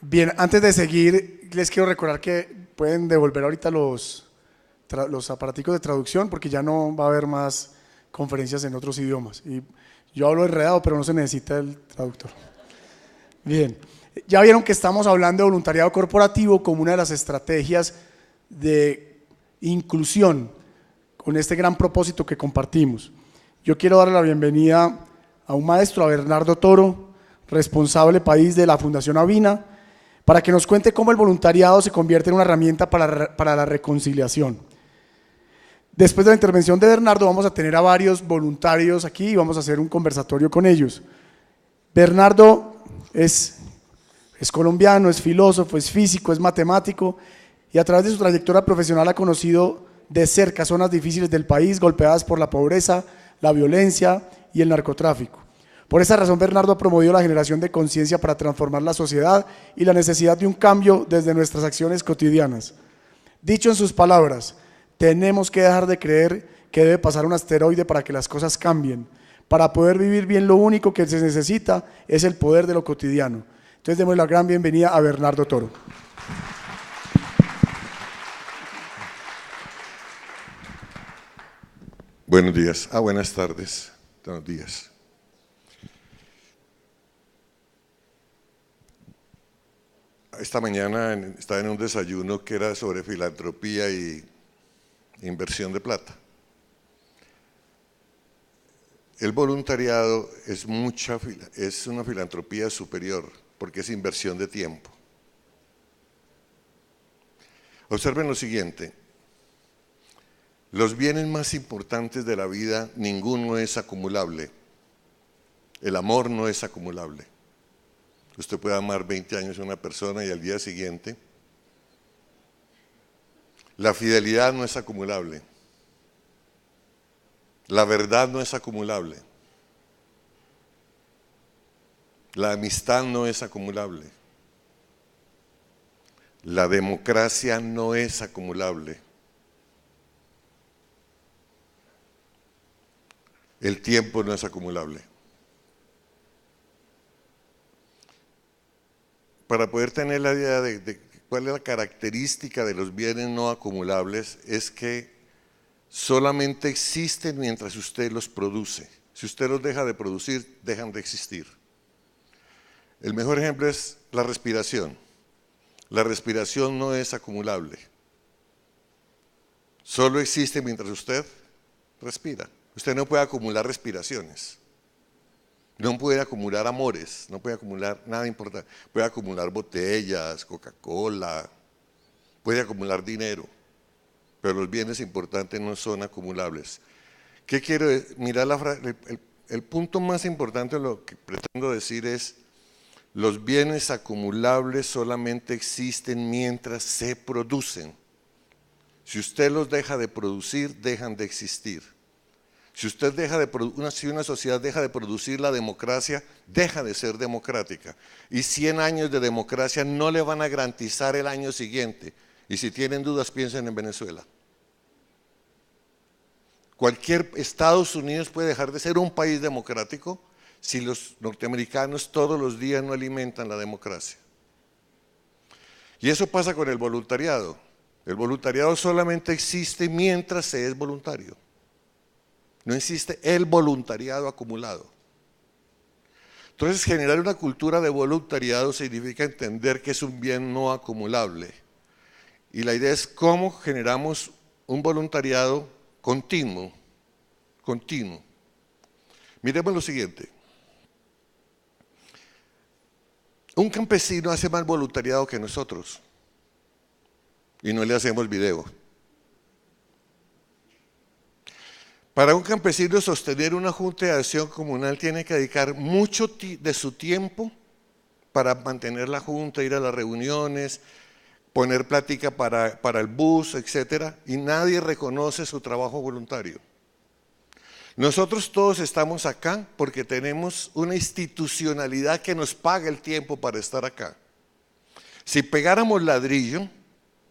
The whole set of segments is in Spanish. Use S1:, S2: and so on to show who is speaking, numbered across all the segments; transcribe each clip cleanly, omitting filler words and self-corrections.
S1: Bien, antes de seguir, les quiero recordar que pueden devolver ahorita los aparaticos de traducción porque ya no va a haber más conferencias en otros idiomas. Y yo hablo enredado, pero no se necesita el traductor. Bien, ya vieron que estamos hablando de voluntariado corporativo como una de las estrategias de inclusión con este gran propósito que compartimos. Yo quiero darle la bienvenida a un maestro, a Bernardo Toro, responsable país de la Fundación Avina, para que nos cuente cómo el voluntariado se convierte en una herramienta para la reconciliación. Después de la intervención de Bernardo vamos a tener a varios voluntarios aquí y vamos a hacer un conversatorio con ellos. Bernardo es colombiano, es filósofo, es físico, es matemático y a través de su trayectoria profesional ha conocido de cerca zonas difíciles del país golpeadas por la pobreza, la violencia y el narcotráfico. Por esa razón, Bernardo ha promovido la generación de conciencia para transformar la sociedad y la necesidad de un cambio desde nuestras acciones cotidianas. Dicho en sus palabras, tenemos que dejar de creer que debe pasar un asteroide para que las cosas cambien. Para poder vivir bien, lo único que se necesita es el poder de lo cotidiano. Entonces, demos la gran bienvenida a Bernardo Toro.
S2: Buenos días. Buenas tardes. Buenos días. Esta mañana estaba en un desayuno que era sobre filantropía y inversión de plata. El voluntariado es una filantropía superior porque es inversión de tiempo. Observen lo siguiente. Los bienes más importantes de la vida, ninguno es acumulable. El amor no es acumulable. Usted puede amar 20 años a una persona y al día siguiente. La fidelidad no es acumulable. La verdad no es acumulable. La amistad no es acumulable. La democracia no es acumulable. El tiempo no es acumulable. Para poder tener la idea de cuál es la característica de los bienes no acumulables, es que solamente existen mientras usted los produce. Si usted los deja de producir, dejan de existir. El mejor ejemplo es la respiración. La respiración no es acumulable. Solo existe mientras usted respira. Usted no puede acumular respiraciones. No puede acumular amores, no puede acumular nada importante. Puede acumular botellas, Coca-Cola, puede acumular dinero, pero los bienes importantes no son acumulables. ¿Qué quiero decir? Mirar el punto más importante de lo que pretendo decir es: los bienes acumulables solamente existen mientras se producen. Si usted los deja de producir, dejan de existir. Si una sociedad deja de producir, la democracia deja de ser democrática. Y 100 años de democracia no le van a garantizar el año siguiente. Y si tienen dudas, piensen en Venezuela. Estados Unidos puede dejar de ser un país democrático si los norteamericanos todos los días no alimentan la democracia. Y eso pasa con el voluntariado. El voluntariado solamente existe mientras se es voluntario. No existe el voluntariado acumulado. Entonces, generar una cultura de voluntariado significa entender que es un bien no acumulable. Y la idea es cómo generamos un voluntariado continuo. Miremos lo siguiente. Un campesino hace más voluntariado que nosotros y no le hacemos video. Para un campesino sostener una junta de acción comunal tiene que dedicar mucho de su tiempo para mantener la junta, ir a las reuniones, poner plática para el bus, etc. Y nadie reconoce su trabajo voluntario. Nosotros todos estamos acá porque tenemos una institucionalidad que nos paga el tiempo para estar acá. Si pegáramos ladrillo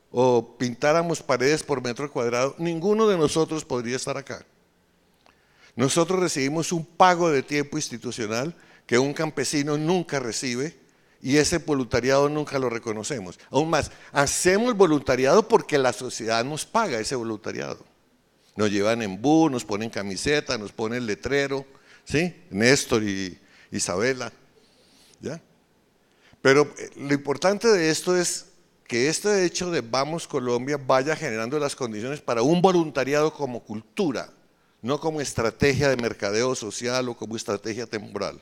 S2: o pintáramos paredes por metro cuadrado, ninguno de nosotros podría estar acá. Nosotros recibimos un pago de tiempo institucional que un campesino nunca recibe y ese voluntariado nunca lo reconocemos. Aún más, hacemos voluntariado porque la sociedad nos paga ese voluntariado. Nos llevan en bus, nos ponen camiseta, nos ponen letrero, ¿sí? Néstor y Isabela, ¿ya? Pero lo importante de esto es que este hecho de Vamos Colombia vaya generando las condiciones para un voluntariado como cultura, no como estrategia de mercadeo social o como estrategia temporal.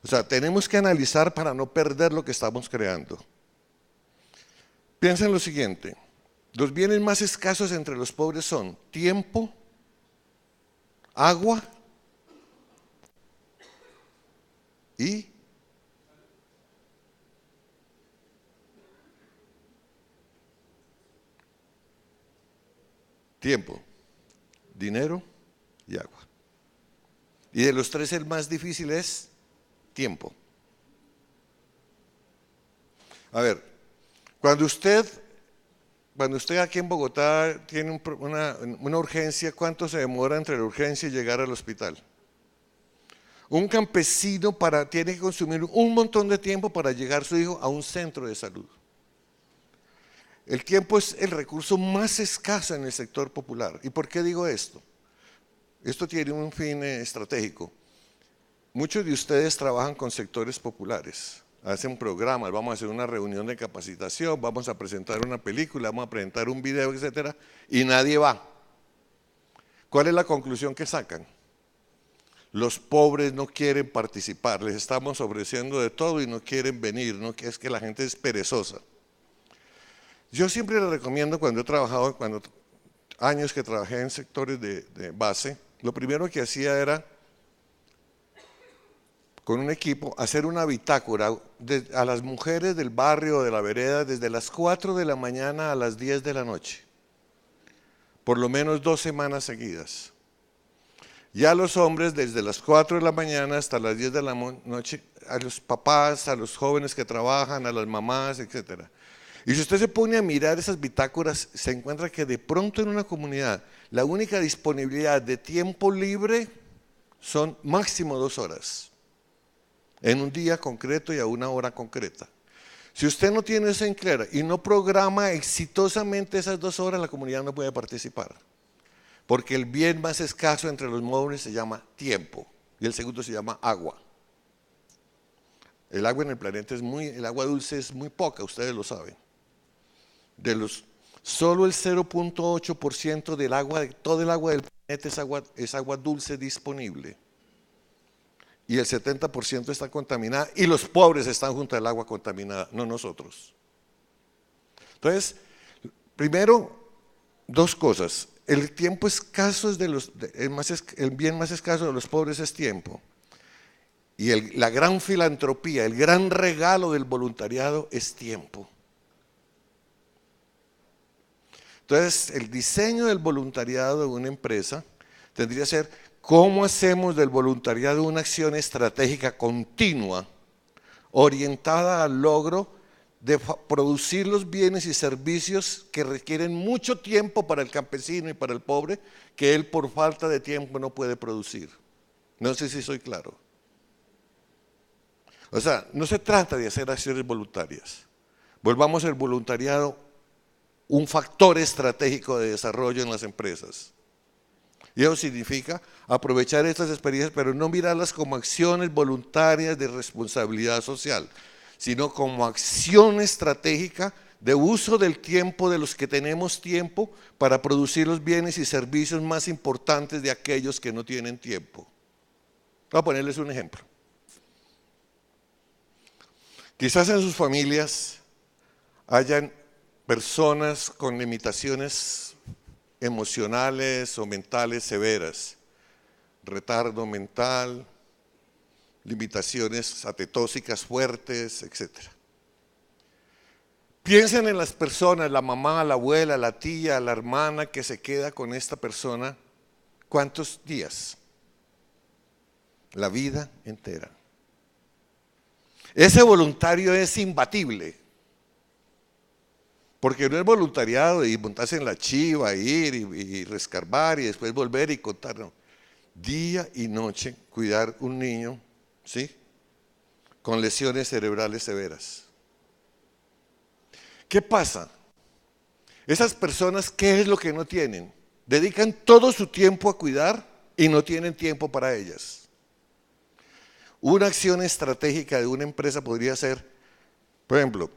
S2: O sea, tenemos que analizar para no perder lo que estamos creando. Piensa en lo siguiente, los bienes más escasos entre los pobres son tiempo, agua y tiempo, dinero y agua. Y de los tres el más difícil es tiempo. A ver, cuando usted aquí en Bogotá tiene una urgencia, ¿cuánto se demora entre la urgencia y llegar al hospital? Un campesino tiene que consumir un montón de tiempo para llegar su hijo a un centro de salud. El tiempo es el recurso más escaso en el sector popular. ¿Y por qué digo esto? Esto tiene un fin estratégico. Muchos de ustedes trabajan con sectores populares, hacen programas, vamos a hacer una reunión de capacitación, vamos a presentar una película, vamos a presentar un video, etcétera, y nadie va. ¿Cuál es la conclusión que sacan? Los pobres no quieren participar, les estamos ofreciendo de todo y no quieren venir, no es que la gente es perezosa. Yo siempre les recomiendo cuando he trabajado, años que trabajé en sectores de base, lo primero que hacía era con un equipo, hacer una bitácora a las mujeres del barrio o de la vereda desde las 4 de la mañana a las 10 de la noche, por lo menos 2 semanas seguidas. Ya los hombres desde las 4 de la mañana hasta las 10 de la noche, a los papás, a los jóvenes que trabajan, a las mamás, etc. Y si usted se pone a mirar esas bitácoras, se encuentra que de pronto en una comunidad la única disponibilidad de tiempo libre son máximo 2 horas. En un día concreto y a una hora concreta. Si usted no tiene eso en claro y no programa exitosamente esas 2 horas, la comunidad no puede participar. Porque el bien más escaso entre los móviles se llama tiempo y el segundo se llama agua. El agua en el planeta el agua dulce es muy poca, ustedes lo saben. Solo el 0.8% del agua, de todo el agua del planeta es agua dulce disponible. Y el 70% está contaminada y los pobres están junto al agua contaminada, no nosotros. Entonces, primero, 2 cosas. El tiempo escaso es el bien más escaso de los pobres es tiempo. Y la gran filantropía, el gran regalo del voluntariado es tiempo. Entonces, el diseño del voluntariado de una empresa tendría que ser ¿cómo hacemos del voluntariado una acción estratégica continua, orientada al logro de producir los bienes y servicios que requieren mucho tiempo para el campesino y para el pobre, que él por falta de tiempo no puede producir? No sé si soy claro. O sea, no se trata de hacer acciones voluntarias. Volvamos el voluntariado un factor estratégico de desarrollo en las empresas. Y eso significa aprovechar estas experiencias, pero no mirarlas como acciones voluntarias de responsabilidad social, sino como acción estratégica de uso del tiempo de los que tenemos tiempo para producir los bienes y servicios más importantes de aquellos que no tienen tiempo. Voy a ponerles un ejemplo. Quizás en sus familias hayan personas con limitaciones emocionales o mentales severas, retardo mental, limitaciones atetóxicas fuertes, etc. Piensen en las personas, la mamá, la abuela, la tía, la hermana que se queda con esta persona, ¿cuántos días? La vida entera. Ese voluntario es imbatible. Porque no es voluntariado y montarse en la chiva, ir y rescarbar y después volver y contar. No. Día y noche cuidar un niño, ¿sí? con lesiones cerebrales severas. ¿Qué pasa? Esas personas, ¿qué es lo que no tienen? Dedican todo su tiempo a cuidar y no tienen tiempo para ellas. Una acción estratégica de una empresa podría ser, por ejemplo,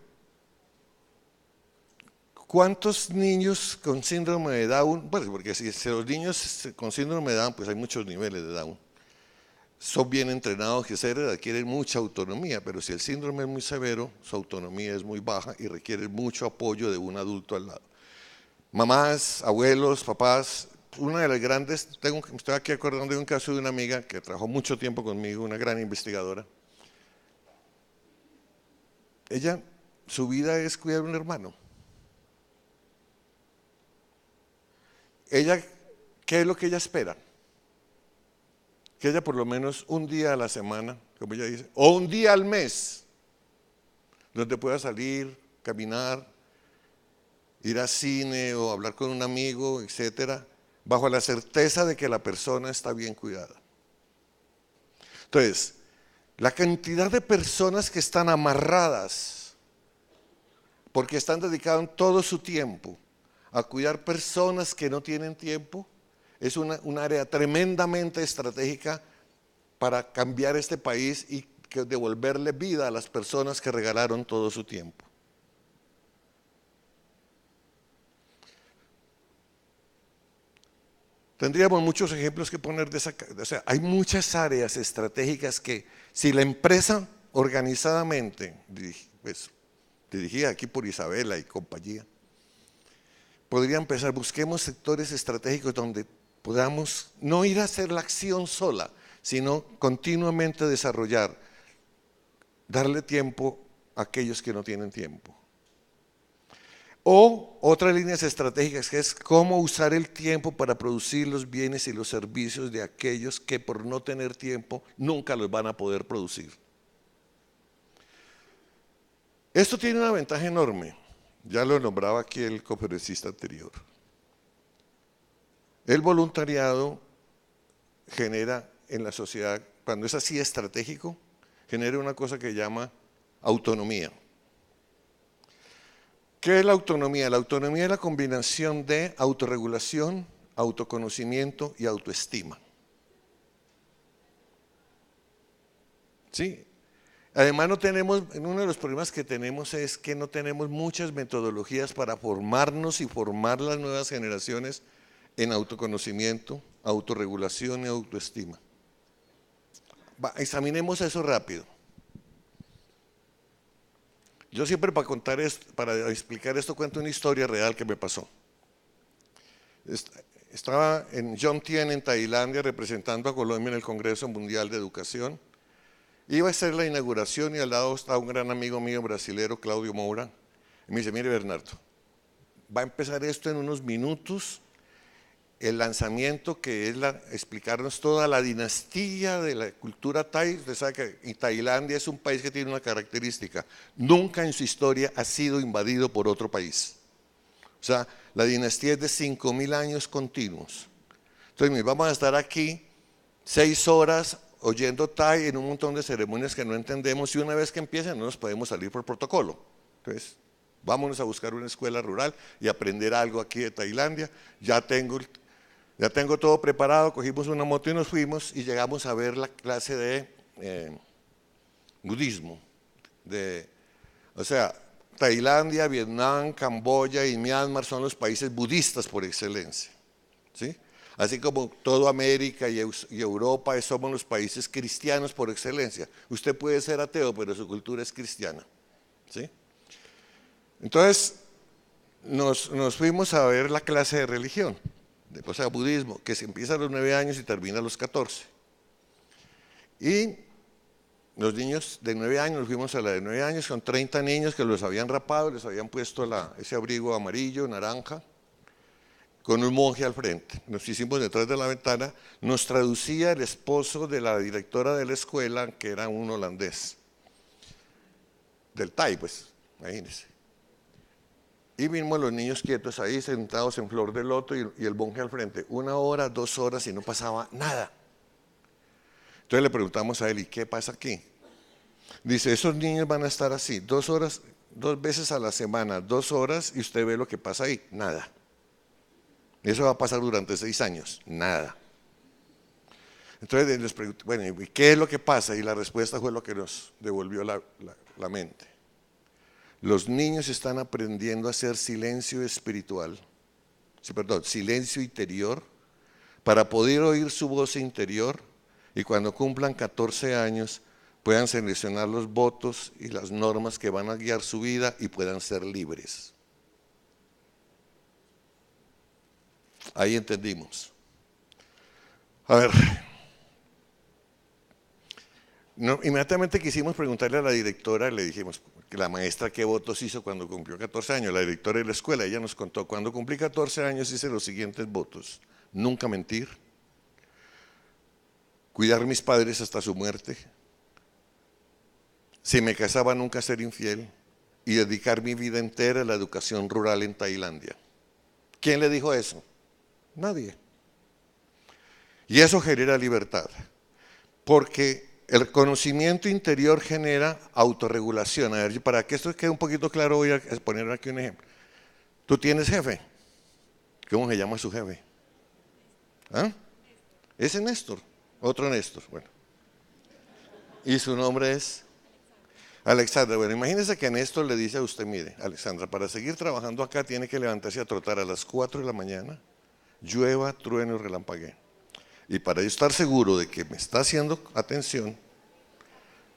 S2: ¿cuántos niños con síndrome de Down? Bueno, porque si los niños con síndrome de Down, pues hay muchos niveles de Down. Son bien entrenados, etcétera, adquieren mucha autonomía, pero si el síndrome es muy severo, su autonomía es muy baja y requiere mucho apoyo de un adulto al lado. Mamás, abuelos, papás, una de las grandes, me estoy aquí acordando de un caso de una amiga que trabajó mucho tiempo conmigo, una gran investigadora. Ella, su vida es cuidar a un hermano. Ella, ¿qué es lo que ella espera? Que ella por lo menos un día a la semana, como ella dice, o un día al mes, donde pueda salir, caminar, ir al cine o hablar con un amigo, etcétera, bajo la certeza de que la persona está bien cuidada. Entonces, la cantidad de personas que están amarradas porque están dedicando todo su tiempo a cuidar personas que no tienen tiempo es un área tremendamente estratégica para cambiar este país y devolverle vida a las personas que regalaron todo su tiempo. Tendríamos muchos ejemplos que poner de esa, o sea, hay muchas áreas estratégicas que si la empresa organizadamente, pues, dirigida aquí por Isabela y compañía, podría empezar, busquemos sectores estratégicos donde podamos no ir a hacer la acción sola, sino continuamente desarrollar, darle tiempo a aquellos que no tienen tiempo. O otras líneas estratégicas que es cómo usar el tiempo para producir los bienes y los servicios de aquellos que por no tener tiempo nunca los van a poder producir. Esto tiene una ventaja enorme, ya lo nombraba aquí el conferencista anterior. El voluntariado genera en la sociedad, cuando es así estratégico, genera una cosa que llama autonomía. ¿Qué es la autonomía? La autonomía es la combinación de autorregulación, autoconocimiento y autoestima. ¿Sí? Además uno de los problemas que tenemos es que no tenemos muchas metodologías para formarnos y formar las nuevas generaciones en autoconocimiento, autorregulación y autoestima. Examinemos eso rápido. Yo siempre para explicar esto cuento una historia real que me pasó. Estaba en Jomtien, en Tailandia, representando a Colombia en el Congreso Mundial de Educación. Iba a ser la inauguración y al lado estaba un gran amigo mío brasilero, Claudio Moura. Y me dice, mire Bernardo, va a empezar esto en unos minutos, el lanzamiento que es explicarnos toda la dinastía de la cultura thai. Usted sabe que Tailandia es un país que tiene una característica, nunca en su historia ha sido invadido por otro país. O sea, la dinastía es de 5.000 años continuos. Entonces, vamos a estar aquí 6 horas oyendo thai en un montón de ceremonias que no entendemos y una vez que empiecen no nos podemos salir por protocolo. Entonces, vámonos a buscar una escuela rural y aprender algo aquí de Tailandia. Ya tengo todo preparado, cogimos una moto y nos fuimos y llegamos a ver la clase de budismo. O sea, Tailandia, Vietnam, Camboya y Myanmar son los países budistas por excelencia. ¿Sí? Así como toda América y Europa somos los países cristianos por excelencia. Usted puede ser ateo, pero su cultura es cristiana. ¿Sí? Entonces, nos fuimos a ver la clase de religión, o sea, budismo, que se empieza a los 9 años y termina a los 14. Y los niños de 9 años, nos fuimos a la de 9 años con 30 niños que los habían rapado, les habían puesto ese abrigo amarillo, naranja, con un monje al frente. Nos hicimos detrás de la ventana, nos traducía el esposo de la directora de la escuela, que era un holandés, del Thai, pues, imagínense. Y vimos los niños quietos ahí, sentados en flor de loto y el monje al frente. 1 hora, 2 horas y no pasaba nada. Entonces le preguntamos a él, ¿y qué pasa aquí? Dice, esos niños van a estar así, 2 horas, 2 veces a la semana, 2 horas, y usted ve lo que pasa ahí, nada. Eso va a pasar durante 6 años, nada. Entonces les pregunté, bueno, ¿y qué es lo que pasa? Y la respuesta fue lo que nos devolvió la mente. Los niños están aprendiendo a hacer silencio espiritual, silencio interior, para poder oír su voz interior y cuando cumplan 14 años puedan seleccionar los votos y las normas que van a guiar su vida y puedan ser libres. Ahí entendimos. A ver, inmediatamente quisimos preguntarle a la directora, le dijimos que la maestra qué votos hizo cuando cumplió 14 años, la directora de la escuela, ella nos contó, cuando cumplí 14 años hice los siguientes votos: nunca mentir, cuidar a mis padres hasta su muerte, si me casaba nunca ser infiel y dedicar mi vida entera a la educación rural en Tailandia. ¿Quién le dijo eso? Nadie. Y eso genera libertad, porque el conocimiento interior genera autorregulación. A ver, para que esto quede un poquito claro, voy a poner aquí un ejemplo. Tú tienes jefe. ¿Cómo se llama su jefe? ¿Ah? Ese Néstor, otro Néstor. Bueno. Y su nombre es Alexandra. Bueno, imagínese que Néstor le dice a usted, mire, Alexandra, para seguir trabajando acá tiene que levantarse a trotar a las 4 de la mañana, llueva, trueno y relampaguee. Y para yo estar seguro de que me está haciendo atención,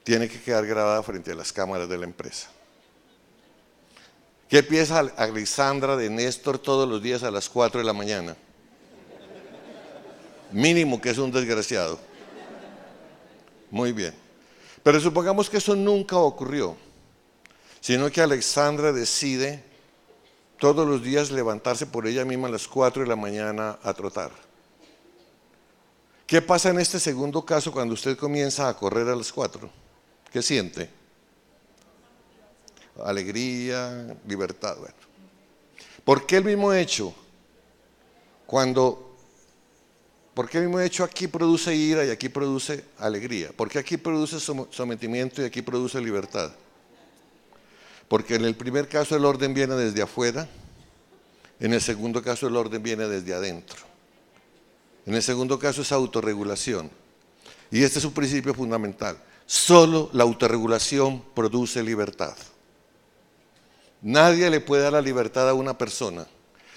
S2: tiene que quedar grabada frente a las cámaras de la empresa. ¿Qué piensa Alexandra de Néstor todos los días a las 4 de la mañana? Mínimo que es un desgraciado. Muy bien. Pero supongamos que eso nunca ocurrió, sino que Alexandra decide todos los días levantarse por ella misma a las 4 de la mañana a trotar. ¿Qué pasa en este segundo caso cuando usted comienza a correr a las 4? ¿Qué siente? Alegría, libertad. Bueno. ¿Por qué el mismo hecho? ¿Por qué el mismo hecho aquí produce ira y aquí produce alegría? ¿Por qué aquí produce sometimiento y aquí produce libertad? Porque en el primer caso el orden viene desde afuera, en el segundo caso el orden viene desde adentro. En el segundo caso es autorregulación. Y este es un principio fundamental. Solo la autorregulación produce libertad. Nadie le puede dar la libertad a una persona.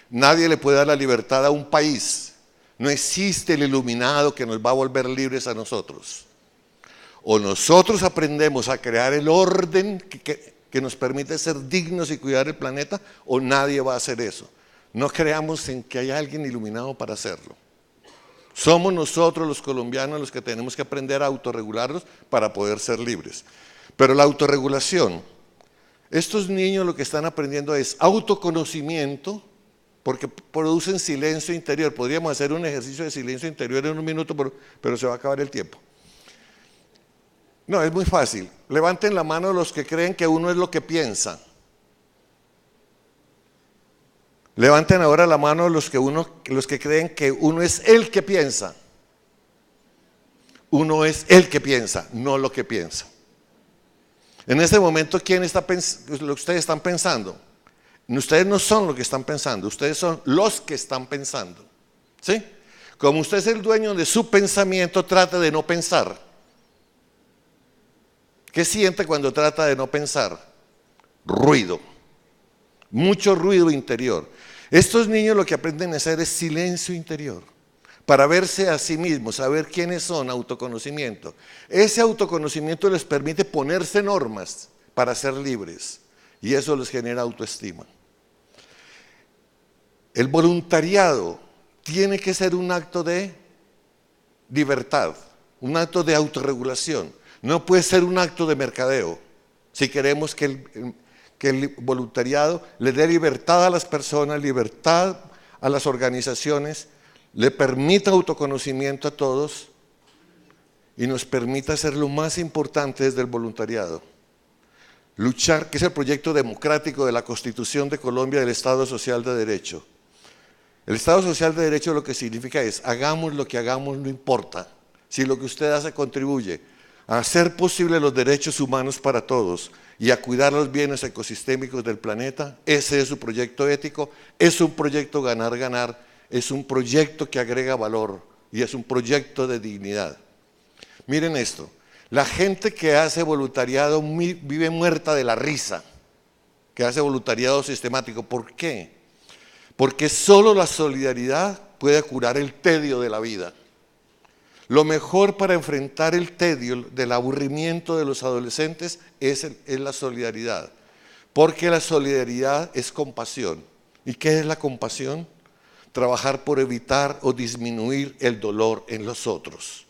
S2: Nadie le puede dar la libertad a un país. No existe el iluminado que nos va a volver libres a nosotros. O nosotros aprendemos a crear el orden que nos permite ser dignos y cuidar el planeta, o nadie va a hacer eso. No creamos en que hay alguien iluminado para hacerlo. Somos nosotros los colombianos los que tenemos que aprender a autorregularnos para poder ser libres. Pero la autorregulación, estos niños lo que están aprendiendo es autoconocimiento, porque producen silencio interior. Podríamos hacer un ejercicio de silencio interior en un minuto, pero se va a acabar el tiempo. No, es muy fácil. Levanten la mano los que creen que uno es lo que piensa. Levanten ahora la mano los que creen que uno es el que piensa. Uno es el que piensa, no lo que piensa. En este momento, ¿quién está lo que ustedes están pensando? Ustedes no son lo que están pensando, ustedes son los que están pensando. ¿Sí? Como usted es el dueño de su pensamiento, trate de no pensar. ¿Qué siente cuando trata de no pensar? Ruido. Mucho ruido interior. Estos niños lo que aprenden a hacer es silencio interior, para verse a sí mismos, saber quiénes son, autoconocimiento. Ese autoconocimiento les permite ponerse normas para ser libres, y eso les genera autoestima. El voluntariado tiene que ser un acto de libertad, un acto de autorregulación. No puede ser un acto de mercadeo. Si queremos que el voluntariado le dé libertad a las personas, libertad a las organizaciones, le permita autoconocimiento a todos y nos permita hacer lo más importante desde el voluntariado. Luchar, que es el proyecto democrático de la Constitución de Colombia del Estado Social de Derecho. El Estado Social de Derecho lo que significa es, hagamos lo que hagamos, no importa. Si lo que usted hace contribuye a hacer posible los derechos humanos para todos y a cuidar los bienes ecosistémicos del planeta. Ese es su proyecto ético, es un proyecto ganar-ganar, es un proyecto que agrega valor y es un proyecto de dignidad. Miren esto, la gente que hace voluntariado vive muerta de la risa, que hace voluntariado sistemático. ¿Por qué? Porque solo la solidaridad puede curar el tedio de la vida. Lo mejor para enfrentar el tedio del aburrimiento de los adolescentes es la solidaridad, porque la solidaridad es compasión. ¿Y qué es la compasión? Trabajar por evitar o disminuir el dolor en los otros.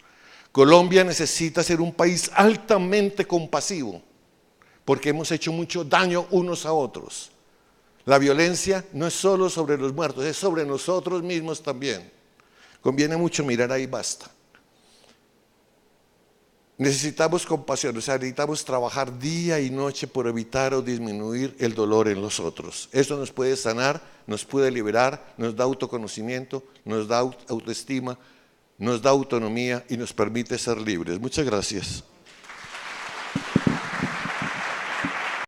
S2: Colombia necesita ser un país altamente compasivo, porque hemos hecho mucho daño unos a otros. La violencia no es solo sobre los muertos, es sobre nosotros mismos también. Conviene mucho mirar ahí, basta. Necesitamos compasión, o sea, necesitamos trabajar día y noche por evitar o disminuir el dolor en los otros. Eso nos puede sanar, nos puede liberar, nos da autoconocimiento, nos da autoestima, nos da autonomía y nos permite ser libres. Muchas gracias.